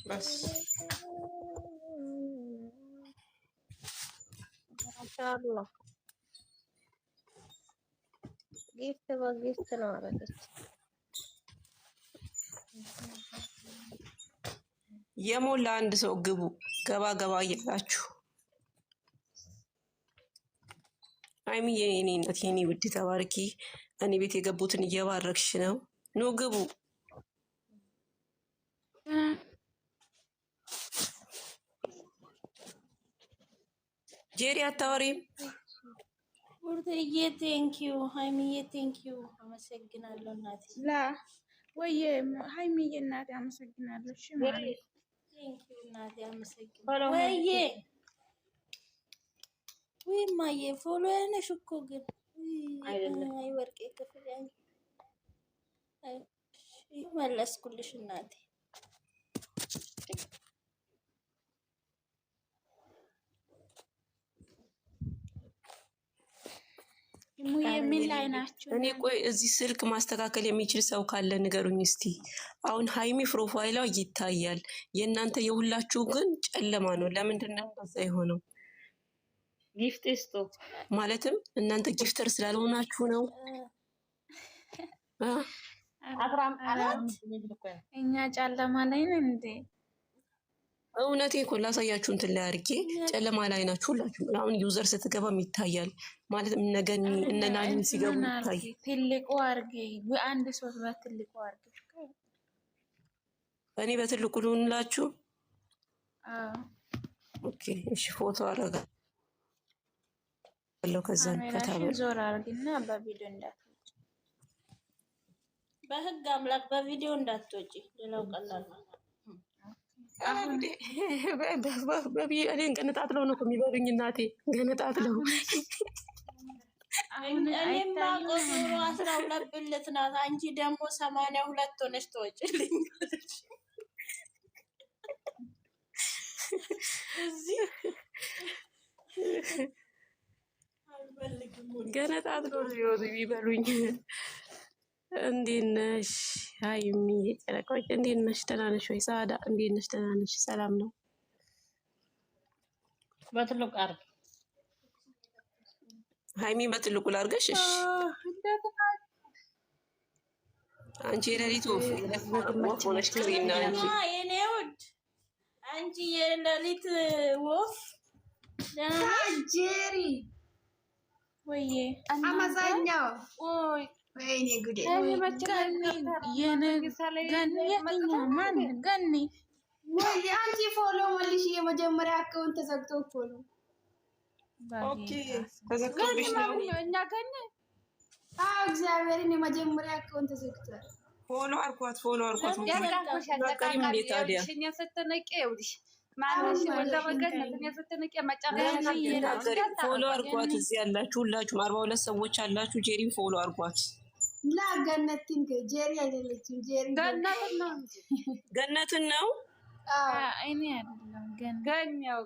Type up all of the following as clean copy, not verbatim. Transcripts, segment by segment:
بس ما شاء الله جبت نارك የሞላ አንድ ሰው ግቡ ገባ ገባ እያላችሁ አይሚዬ የኔ እናት የኔ ውድ ተባርኪ እኔ ቤት የገቡትን እየባረክሽ ነው ኑ ግቡ ጄሪ አታወሪም ቡርቴዬ ቴንኪዩ ሃይሚዬ ቴንኪዩ አመሰግናለሁ እናቴ ላ ወይ ሃይሚዬ እናቴ አመሰግናለሁ እሺ ማለት ቴንኪዩ እናቴ አመሰግናለሁ ወይዬ ወይ ማዬ ፎሎ ያነሽ እኮ ግን አይ ወርቄ ክፍል አይ መለስኩልሽ እናቴ ምን ላይ ናችሁ? እኔ ቆይ እዚህ ስልክ ማስተካከል የሚችል ሰው ካለ ንገሩኝ እስቲ። አሁን ሃይሚ ፕሮፋይሏ ይታያል፣ የእናንተ የሁላችሁ ግን ጨለማ ነው። ለምንድን ነው እንደዛ የሆነው? ጊፍቲስቱ ማለትም እናንተ ጊፍተር ስላልሆናችሁ ነው። እኛ ጨለማ ላይ ነን እንዴ? እውነቴ እኮ ላሳያችሁ እንትን ላይ አድርጌ ጨለማ ላይ ናችሁ ሁላችሁ። አሁን ዩዘር ስትገባም ይታያል ማለት ነገን እነናኒ ሲገቡ ይታያል። ትልቁ አድርጌ አንድ ሰው በትልቁ አድርጌ እኔ በትልቁ ልሁንላችሁ። ኦኬ እሺ፣ ፎቶ አረጋለሁ። ከዛ ከታበል ዞር አድርግና በቪዲዮ እንዳትወጪ፣ በህግ አምላክ በቪዲዮ እንዳትወጪ። ሌላው ቀላል ነው። እኔን ገነጣጥለው ነው የሚበሉኝ እናቴ ገነጣጥለው። እኔማ ቁጥሩ 12 ብልት ናት። አንቺ ደግሞ 82 ሆነሽ ትወጪልኝ። ገነጣጥለው ሊወጡ የሚበሉኝ። እንዴት ነሽ ሃይሚ? ጨረቃዎች እንዴት ነሽ? ደህና ነሽ ወይ? ሳዳ እንዴት ነሽ? ደህና ነሽ? ሰላም ነው? በትልቁ አድርግ ሃይሚ፣ በትልቁ ላድርገሽ? እሺ አንቺ የሌሊት ወፍ ሆነሽ ትሪና የኔ ውድ አንቺ የሌሊት ወፍ ጄሪ ወይዬ አማዛኛው ኦይ ወይኔ ጉዴ ገኒ ወይ አንቺ ፎሎ መልሽ። የመጀመሪያ አካውንት ተዘግቶ እኮ ነው። ኦኬ ተዘግቶብሽ ነው። እኛ ገኒ እግዚአብሔርን የመጀመሪያ አካውንት ተዘግቷል። ፎሎ አርኳት፣ ፎሎ አርኳት። ያጋቆሻል እንዴት ታዲያ ሽኛ ስትነቂ ይውልሽ ማለሽ ወደ ወገን ነጥኛ ስትነቂ መጨረሻ ፎሎ አርኳት። እዚህ ያላችሁ ሁላችሁም 42 ሰዎች አላችሁ። ጄሪን ፎሎ አርኳት። ላ ገነትን ጄሪ አይደለችም። ጄሪ ገነትን ነው። እኔ አይደለም ገኛው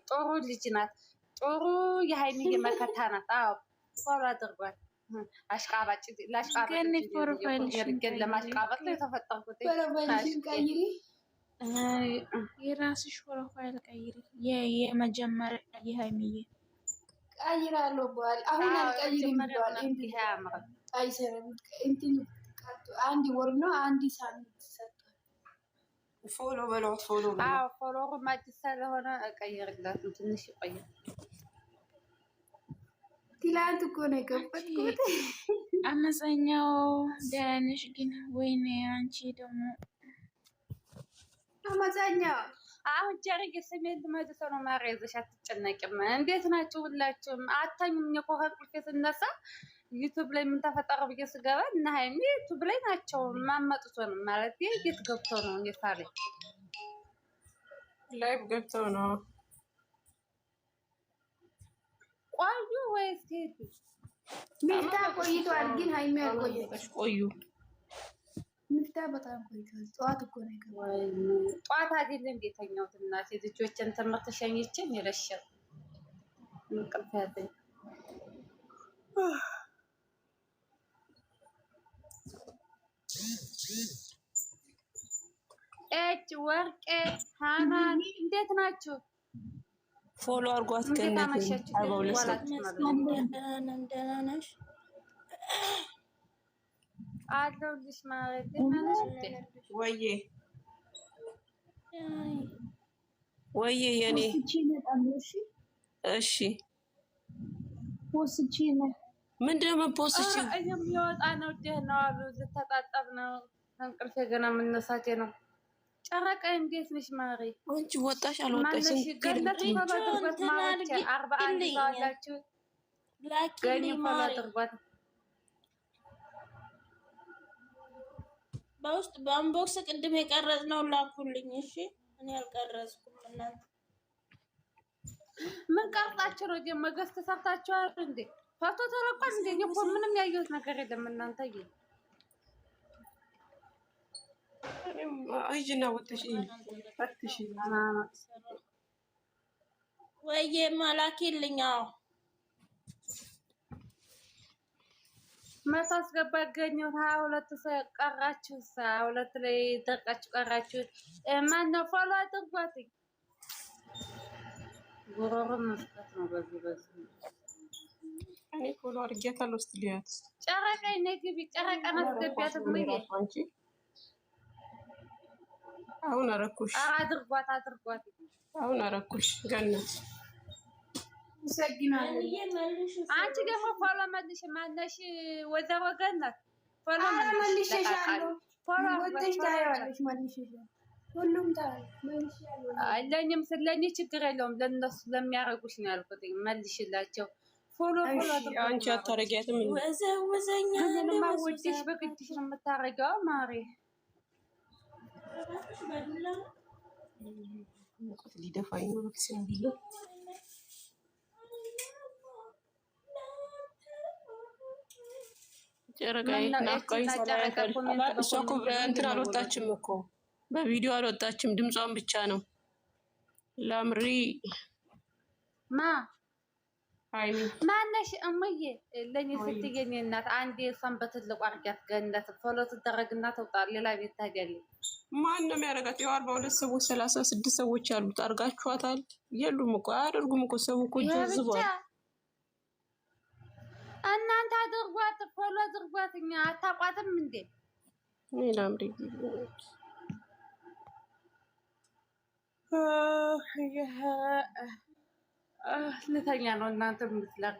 ጥሩ ልጅ ናት። ጥሩ የሃይሚ መከታ ናት። አዎ ፎሎ አድርጓት። አሽቃባጭ ላሽቃባጭ ለማሽቃባጭ ነው የተፈጠርኩት። የራስሽ ፕሮፋይል ቀይሪ። የመጀመሪያ የሃይሚዬ ቀይራለሁ በኋላ አሁን አልቀይርም ብሏል። አይሰራም። እንትን አንድ ወር ነው አንድ ሳምንት ሰጥቷል። ፎሎ በሏት። ፎሎ አዎ ፎሎ ማጭ ስለሆነ ቀይርላት ትንሽ ይቆያል። ትላንት እኮ ነው የከፈትኩት። አመፀኛው ደህና ነሽ ግን? ወይኔ አንቺ ደግሞ አመፀኛው አሁን ጀርግ ስሜት መድቶ ነው ማረዘሽ። አትጨነቂም። እንዴት ናችሁ ሁላችሁም? አታኝም እኮ ከእንቅልፌ ስነሳ ዩቲዩብ ላይ ምን ተፈጠረ ብዬ ስገባ እና ሃይሚ ዩቲዩብ ላይ ናቸው። ማመጡት ነው ማለት የት ገብተው ነው የሳሪ ላይቭ ገብተው ነው ቆዩ ወይስ ሄዱ? ሚፍታ ቆይቷል ግን ሃይሚ አልቆየች። ቆዩ ሚፍታ በጣም ቆይቷል። ጠዋት እኮ ነው የገባው። ጠዋት አይደለም የተኛሁት እናቴ ልጆችን ትምህርት ሸኝቼ ይረሻል እንቅልፍ ያዘኝ። ኤች ወርቄ ሃናን እንዴት ናችሁ? ፎሎ አርጓት እንዴት ገነት አመሻችሁ? አባውለስ ደህና ነሽ? አለሁልሽ ማለት ደህና ነሽ እንዴ? ወዬ የኔ እሺ ፖስቺ ነው ምንድነው መፖስቺ? የሚወጣ ነው ደህና አሉ። ልተጣጣብ ነው እንቅልፌ ገና መነሳቴ ነው። ጨረቃ እንዴት ነሽ ማሪ? አንቺ ወጣሽ አልወጣሽ? ማነሽ? ገነት ፎሎ አድርጓት ማለት 41 ሰዋላችሁ ገኒ ፎሎ አድርጓት። በውስጥ በአንቦክስ ቅድም የቀረጽነው ላኩልኝ። እሺ እኔ አልቀረጽኩም። እናንተ ምን ቀርጻችሁ ነው ደግሞ? ገዝት ሰርታችኋል እንዴ? ፎቶ ተለቋል እንዴ? እኔ እኮ ምንም ያየሁት ነገር የለም። እናንተ አይጅና ወጥሽ ፈትሽ ወይዬ ማላኪልኝ። መቶ አስገባ ገኘው 22 ቀራችሁ። 22 ላይ ደርቃችሁ ቀራችሁ። ማነው ፎሎ አድርጓት? ጉሮሮ መስጠት ነው። በዚህ እኔ ፎሎ አድርጌያታለሁ። እስኪ ሊያት ጨረቃ ነግቢ ጨረቃ ማስገቢያት ምን አሁን አረኩሽ። አድርጓት አሁን አረኩሽ ገነት። አንቺ ደግሞ ፎሎ መልሽ። ማነሽ? ወይዘሮ ገነት ፎሎ መልሽ። ለእኔም ስለኔ ችግር የለውም። ለእነሱ ለሚያደርጉሽ ነው ያልኩት። መልሽላቸው። ፎሎ አንቺ አታረጊያትም? ወዘወዘኛ ውድሽ በግድሽ ነው የምታረገው ማሬ። ሊደፋኝ ነው ሲንቢሎ ጨረቃዬ ናፍቆኝ እሷ እኮ እንትን አልወጣችም እኮ በቪዲዮ አልወጣችም። ድምጿን ብቻ ነው ላምሪ ሃይሚ ማነሽ? እምዬ ለኔ ስትገኝ እናት አንዴ እሷን በትልቁ አርጊያት ገነት ፎሎ ትደረግና ተውጣ ሌላ ቤት ታዲያለሽ። ማን ነው የሚያደርጋት? ያው 42 ሰዎች 36 ሰዎች አሉት። አርጋችኋታል? የሉም እኮ አያደርጉም እኮ ሰው እኮ ጀዝቧል። እናንተ አድርጓት፣ ፎሎ አድርጓት። እኛ አታቋትም እንዴ? ላምሪ ልተኛ ነው። እናንተ ምትላል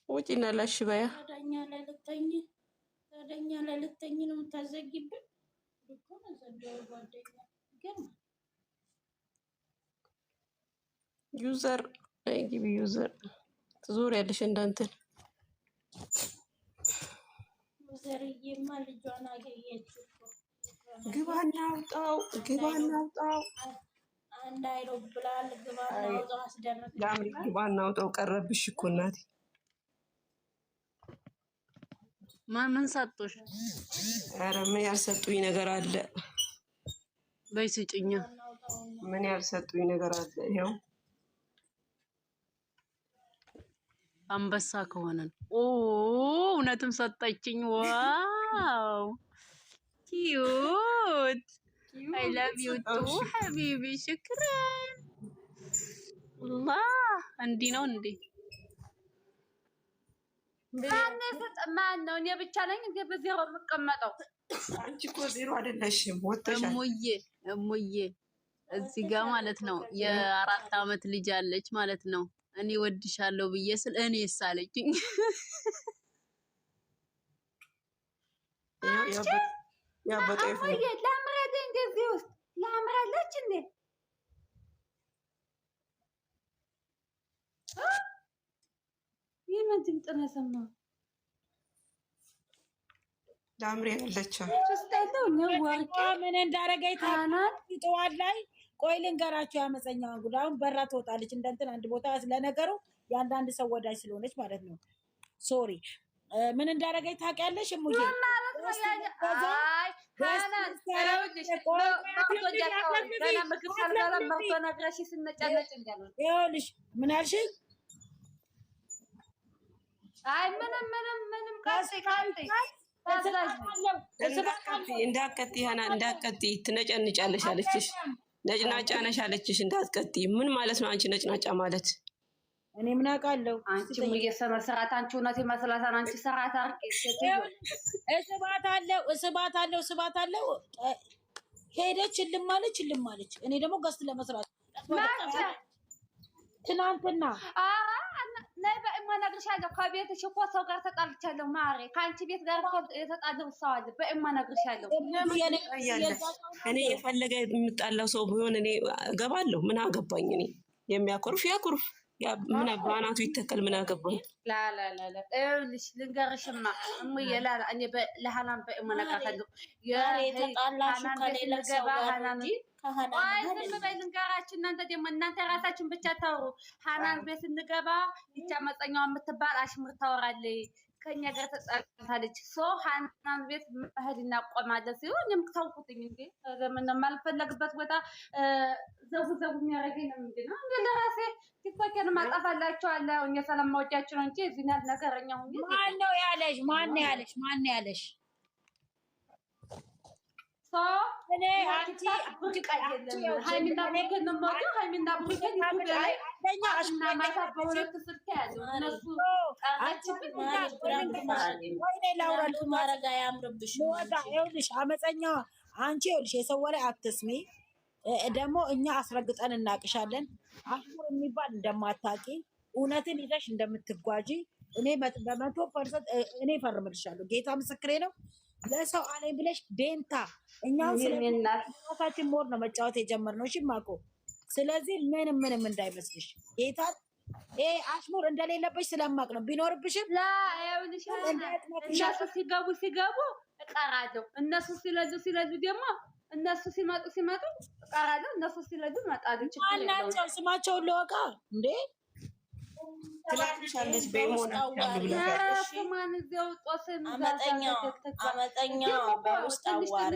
ወጪና ላሽ በያ ታደኛ ላይ ልተኝ ነው የምታዘጊብን እኮ ነው። ዘንድሮ ጓደኛ ግን ዩዘር አይጊቢ ዩዘር ትዞር ያለሽ እንዳንተን ዩዘርዬማ ልጇን አገኘችው። ግባና አውጣው አንድ አይሮፕላን ግባና አውጣው አስደረገ። ላምሪ ግባና አውጣው ቀረብሽ እኮ እናቴ። ምን ሰጡሽ? ኧረ ምን ያልሰጡኝ ነገር አለ? በይ ስጭኛ። ምን ያልሰጡኝ ነገር አለ? ይኸው አንበሳ ከሆነ እውነትም ሰጠችኝ። ዋው ኪዩት አይ ላቭ ዩ ቱ ሐቢቢ ሽክራን። አላህ እንዲህ ነው እንዴ? ማን ነው? እኔ ብቻ ነኝ እንዴ በዜሮ የምቀመጠው? አንቺ እኮ ዜሮ አይደለሽም። ወጥተሻል። እሙዬ እዚህ ጋር ማለት ነው የ4 ዓመት ልጅ አለች ማለት ነው። እኔ ወድሻለሁ ብዬ ስል እኔ ሳለችኝ ላምረድ እንደዚህ ውስጥ ላምራለች እንዴ? ይህ ምን ድምፅ ነው የሰማሁት? ላምሬ ያለች ምን እንዳረገኝ ጠዋት ላይ ቆይ ልንገራቸው። ያመፀኛውን ጉድ አሁን በራ ትወጣለች እንደ እንትን አንድ ቦታ። ለነገሩ የአንዳንድ ሰው ወዳጅ ስለሆነች ማለት ነው። ሶሪ ምን እንዳረገኝ ታውቂያለሽ? እሙዬ ይኸውልሽ ምን አልሽኝ? አይ ምንም እንዳትቀጢ ሀና እንዳትቀጢ ትነጨንጫለሽ አለችሽ። ነጭናጫ ነሽ አለችሽ እንዳትቀጢ። ምን ማለት ነው አንቺ ነጭናጫ ማለት? እኔ ምን አውቃለሁ? አንቺ ሙየሰነ ስርዓት አንቺ እውነት ይመስላታል። አንቺ ስርዓት አርቄ እስባት አለው ሄደች እልም አለች። እኔ ደግሞ ገስት ለመስራት ትናንትና ነይ በእማነግርሻለሁ። ከቤትሽ እኮ ሰው ጋር ተጣልቻለሁ ማሬ። ከአንቺ ቤት ጋር የተጣለው ሰው አለ። በእማነግርሻለሁ። እኔ የፈለገ የምጣላው ሰው ቢሆን እኔ እገባለሁ። ምን አገባኝ? እኔ የሚያኮርፍ ያኮርፍ፣ ምን አባናቱ ይተከል። ምን አገባኝ? ላላላላ ይኸውልሽ ልንገርሽማ እሙዬ ላላ እኔ ለሀናን በእማነግርሻለሁ። የተጣላችሁ ከሌላ ሰው ጋር እንጂ ዝም በይ ልንገራችሁ። እናንተ ደግሞ እናንተ ራሳችሁን ብቻ ታውሩ። ሀናን ቤት እንገባ ይቻ መፀኛዋ የምትባል አሽሙር ታወራለች። ከኛ ጋር ተጣልታለች። ሀናን ቤት መሄድ እናቆማለን ሲሆን እኔም ታውቁትኝ እንዴ ለምን የማልፈለግበት ቦታ ዘቡ የሚያደርገኝ ነው። ምንድን ነው እንደ ለራሴ ቲክቶኬን ማጠፋላችኋለሁ። እኛ ሰላም ማወጃችሁ ነው እንጂ እዚህ ናት ነገረኛ ሁኝ። ማነው ያለሽ? እኔ አንቺ ሃይሚና ብሩኬን ነው የማውቀው። ሃይሚና ብሩኬን ማረግ አያምርብሽም። ይኸውልሽ አመፀኛ አንቺ ይኸውልሽ የሰው ወሬ አትስሚ። ደግሞ እኛ አስረግጠን እናቅሻለን። አሽሙር የሚባል እንደማታቂ እውነትን ይዘሽ እንደምትጓጂ እኔ በ100% እኔ እፈርምልሻለሁ። ጌታ ምስክሬ ነው። ለሰው አለኝ ብለሽ ዴንታ እኛም ስለራሳችን ሞር ነው መጫወት የጀመርነው። እሺ ማቆ ስለዚህ ምንም እንዳይመስልሽ ጌታ አሽሙር እንደሌለብሽ ስለማቅ ነው። ቢኖርብሽም እነሱ ሲገቡ እቀራለሁ። እነሱ ሲለዙ ደግሞ እነሱ ሲመጡ እቀራለሁ። እነሱ ሲለዙ እመጣለሁ። ማናቸው ስማቸውን ለወቃ እንዴ ትላልሻለች በሞና አመጠኛ በውስጥ አዋሪ